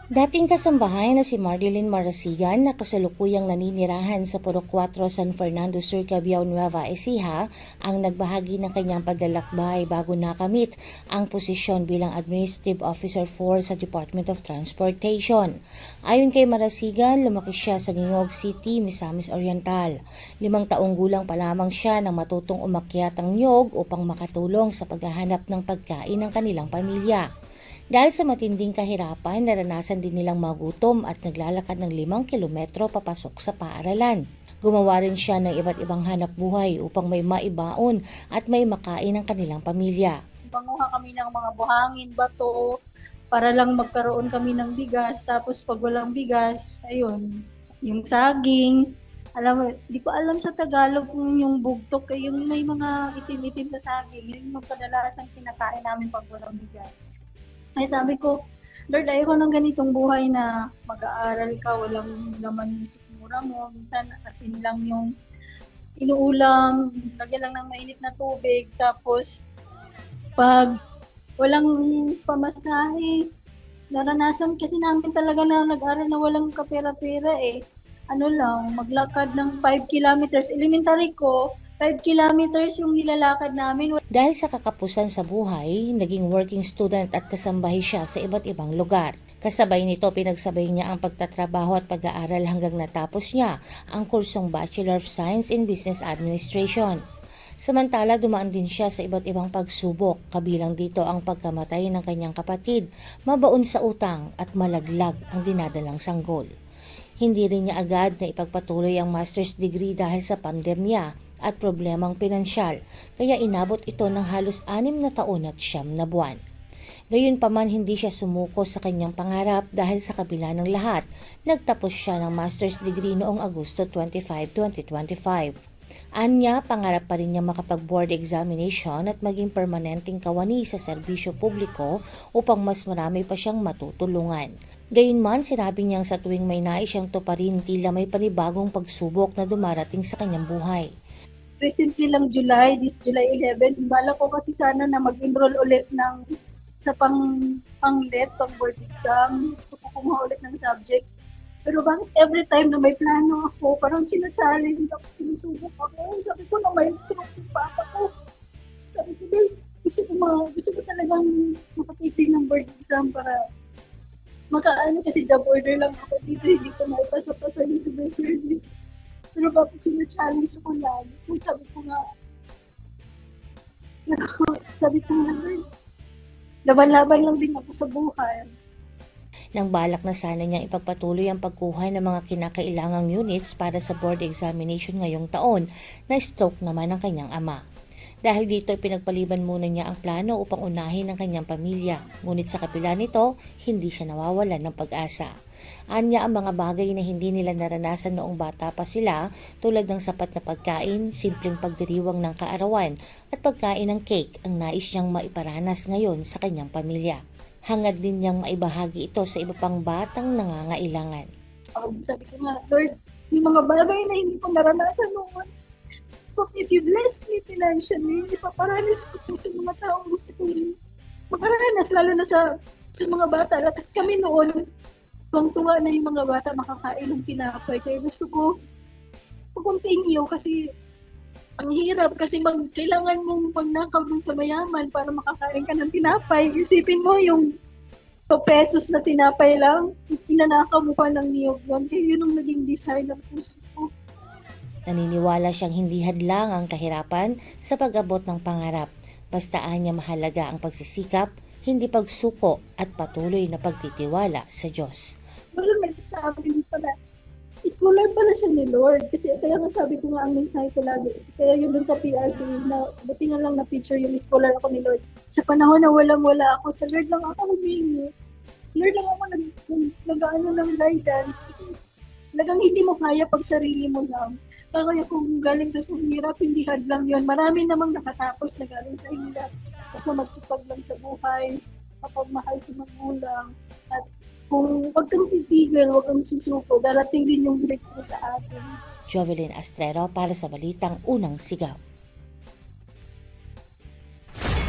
Dating kasambahay na si Marilyn Marasigan na kasalukuyang naninirahan sa Purok 4 San Fernando Sur, Cabiao, Nueva Ecija ang nagbahagi ng kanyang paglalakbay bago nakamit ang posisyon bilang Administrative Officer 4 sa Department of Transportation. Ayon kay Marasigan, lumaki siya sa Niyog City, Misamis Oriental. 5 taong gulang pa lamang siya nang matutong umakyat ang Niyog upang makatulong sa paghahanap ng pagkain ng kanilang pamilya. Dahil sa matinding kahirapan, naranasan din nilang magutom at naglalakad ng 5 kilometro papasok sa paaralan. Gumawa rin siya ng iba't ibang hanap buhay upang may maibaon at may makain ng kanilang pamilya. Panguha kami ng mga buhangin, bato, para lang magkaroon kami ng bigas. Tapos pag walang bigas, ayun, yung saging. Alam mo, di ko alam sa Tagalog kung yung bugtok, yung may mga itim-itim sa saging. Yun yung kadalasang kinakain namin pag walang bigas. Ay sabi ko, Lord, ayoko ng ganitong buhay na mag-aaral ka, walang laman yung sikmura mo. Minsan asin lang yung inuulam, lagyan lang ng mainit na tubig. Tapos pag walang pamasahe, naranasan kasi namin talaga na nag-aral na walang kapera-pera eh. Ano lang, maglakad ng 5 kilometers. Elementary ko, 5 kilometers yung nilalakad namin. Dahil sa kakapusan sa buhay, naging working student at kasambahay siya sa iba't ibang lugar. Kasabay nito, pinagsabay niya ang pagtatrabaho at pag-aaral hanggang natapos niya ang kursong Bachelor of Science in Business Administration. Samantala, dumaan din siya sa iba't ibang pagsubok, kabilang dito ang pagkamatay ng kanyang kapatid, mabaon sa utang at malaglag ang dinadalang sanggol. Hindi rin niya agad na ipagpatuloy ang master's degree dahil sa pandemya at problemang pinansyal, kaya inabot ito ng halos 6 na taon at 9 na buwan. Gayunpaman, hindi siya sumuko sa kanyang pangarap dahil sa kabila ng lahat, nagtapos siya ng master's degree noong Agosto 25, 2025. Anya, pangarap pa rin niya makapag-board examination at maging permanenteng kawani sa serbisyo publiko upang mas marami pa siyang matutulungan. Gayunman, sinabi niyang sa tuwing may nais siyang tuparin, tila may panibagong pagsubok na dumarating sa kanyang buhay. Recently lang this July 11, bala ko kasi sana na mag-enroll ulit sa pang-let, pang-board exam. Gusto ko kumuha ulit ng subjects. Pero bakit every time na may plano ako, parang sina-challenge ako, sinusubok ako. Sabi ko na may stroke yung papa ko. Sabi ko, gusto ko talagang makatipid ng board exam para makaano kasi job order lang ako dito, hindi ko maipasa-pasa yung civil service. Pero bakit sina-challenge ako lagi? Sabi ko nga, laban-laban lang din ako sa buhay. Nang balak na sana niyang ipagpatuloy ang pagkuha ng mga kinakailangang units para sa board examination ngayong taon, na-stroke naman ang kanyang ama. Dahil dito, pinagpaliban muna niya ang plano upang unahin ang kanyang pamilya. Ngunit sa kabila nito, hindi siya nawawalan ng pag-asa. Anya, ang mga bagay na hindi nila naranasan noong bata pa sila, tulad ng sapat na pagkain, simpleng pagdiriwang ng kaarawan, at pagkain ng cake ang nais niyang maiparanas ngayon sa kanyang pamilya. Hangad din niyang maibahagi ito sa iba pang batang nangangailangan. Sabi ko nga, Lord, yung mga bagay na hindi ko naranasan noon, if you bless me financially, ipaparanas ko sa mga taong gusto kong makaranas, lalo na sa mga bata. Kasi kami noon, tuwang-tuwa na yung mga bata makakain ng tinapay. Kaya gusto ko continue kasi ang hirap kasi kailangan mong magnakaw dun sa mayaman para makakain ka ng tinapay. Isipin mo yung 2 pesos na tinapay lang, inanakaw mo pa ng niyog yun. Kaya yun ang naging desire ng puso ko. Naniniwala siyang hindi hadlang ang kahirapan sa pag-abot ng pangarap. Bastaan niya mahalaga ang pagsisikap, hindi pagsuko at patuloy na pagtitiwala sa Diyos. Wala nagsasabi pala, scholar pala siya ni Lord. Kasi kaya nga sabi ko nga ang mensahe ko lagi. Kaya yun dun sa PRC, na buti nga lang na picture yung scholar ako ni Lord. Sa panahon na walang-wala ako, sa Lord lang ako humingi. Lord lang ako nag-ano ng guidance. Kasi talagang hindi mo kaya pag sarili mo lang. Kaya kung galing ka sa hirap, hindi hadlang yun. Marami namang nakatapos na galing sa hirap. Kasi magsipag lang sa buhay, kapagmahal sa magulang. At kung huwag kang titigil, huwag kang susuko, darating din yung breakthrough sa atin. Jovelyn Astrero para sa Balitang Unang Sigaw.